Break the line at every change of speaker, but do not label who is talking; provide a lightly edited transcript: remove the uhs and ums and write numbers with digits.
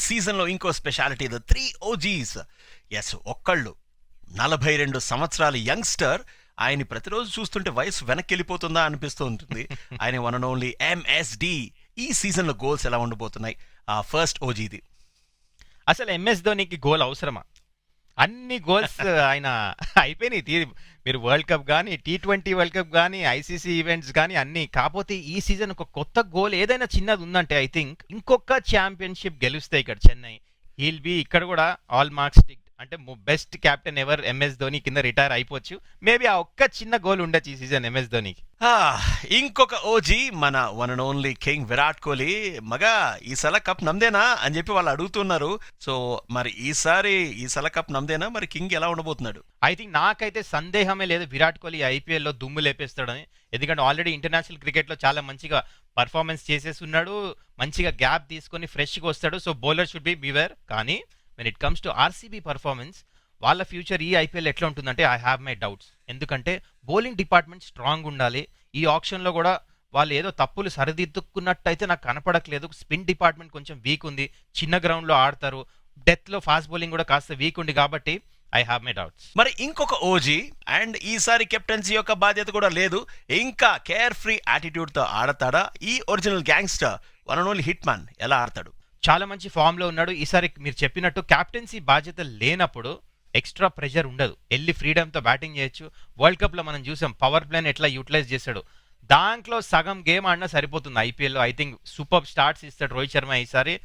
సీజన్లో ఇంకో speciality the 3 OGs. Yes, ఒక్కళ్ళు 42 సంవత్సరాల యంగ్స్టర్. ఆయన ప్రతిరోజు చూస్తుంటే వయసు వెనక్కి వెళ్ళిపోతుందా అనిపిస్తూ ఉంటుంది. ఆయన వన్ అండ్ ఓన్లీ MSD. ఈ సీజన్లో గోల్స్ ఎలా ఉండబోతున్నాయి? ఫస్ట్ ఓజీది.
అసలు ఎంఎస్ ధోనికి గోల్ అవసరమా? అన్ని గోల్స్ ఆయన అయిపోయినాయి. మీరు వరల్డ్ కప్ కానీ, T20 వరల్డ్ కప్ కానీ, ICC ఈవెంట్స్ కానీ అన్ని. కాకపోతే ఈ సీజన్ ఒక కొత్త గోల్ ఏదైనా చిన్నది ఉందంటే ఐ థింక్ ఇంకొక ఛాంపియన్షిప్ గెలుస్తే ఇక్కడ చెన్నై, హీల్ బి ఇక్కడ కూడా ఆల్ మార్క్స్ టిక్, అంటే best captain ever MS Dhoni కింద రిటైర్ అయిపోవచ్చు. మేబీ ఆ ఒక్క చిన్న గోల్ ఉండొచ్చు ఈ సీజన్ ఎంఎస్ ధోనికి.
ఇంకొక ఓజీ మన one and only king Virat Kohli. మగా ఈసారి కప్ నమ్దేనా అని చెప్పి వాళ్ళు అడుగుతున్నారు. సో మరి ఈసారి కప్ నమ్దేనా? మరి కింగ్ ఎలా ఉండబోతున్నాడు?
ఐ థింక్ నాకైతే సందేహమే లేదు విరాట్ కోహ్లీ ఐపీఎల్లో దుమ్ము లేపేస్తాడని. ఎందుకంటే ఆల్రెడీ ఇంటర్నేషనల్ క్రికెట్లో చాలా మంచిగా పర్ఫార్మెన్స్ చేసేసి ఉన్నాడు. మంచిగా గ్యాప్ తీసుకొని ఫ్రెష్గా వస్తాడు. So bowler should be beware. కానీ when it comes to RCB performance, వాళ్ళ ఫ్యూచర్ ఈ ఐపీఎల్ ఎట్లా ఉంటుందంటే ఐ హ్యావ్ మై డౌట్స్. ఎందుకంటే బౌలింగ్ డిపార్ట్మెంట్ స్ట్రాంగ్ ఉండాలి. ఈ ఆప్షన్లో కూడా వాళ్ళు ఏదో తప్పులు సరిదిద్దుకున్నట్టు అయితే నాకు కనపడట్లేదు. స్పిన్ డిపార్ట్మెంట్ కొంచెం వీక్ ఉంది. చిన్న గ్రౌండ్లో ఆడతారు. డెత్లో ఫాస్ట్ బౌలింగ్ కూడా కాస్త వీక్ ఉంది. కాబట్టి ఐ హ్యావ్ మై డౌట్స్.
మరి ఇంకొక ఓజీ అండ్ ఈసారి కెప్టెన్సీ యొక్క బాధ్యత కూడా లేదు. ఇంకా కేర్ ఫ్రీ యాటిట్యూడ్తో ఆడతాడా ఈ original gangster one and only hit man? ఎలా ఆడతాడు?
చాలా మంచి ఫామ్లో ఉన్నాడు. ఈసారి మీరు చెప్పినట్టు క్యాప్టెన్సీ బాధ్యత లేనప్పుడు ఎక్స్ట్రా ప్రెషర్ ఉండదు. వెళ్ళి ఫ్రీడమ్తో బ్యాటింగ్ చేయొచ్చు. వరల్డ్ కప్లో మనం చూసాం పవర్ ప్లేని ఎట్లా యూటిలైజ్ చేశాడు. దాంట్లో సగం గేమ్ ఆడినా సరిపోతుంది. ఐపీఎల్లో ఐ థింక్ సూపర్ స్టార్ట్స్ ఇస్తాడు రోహిత్ శర్మ ఈసారి.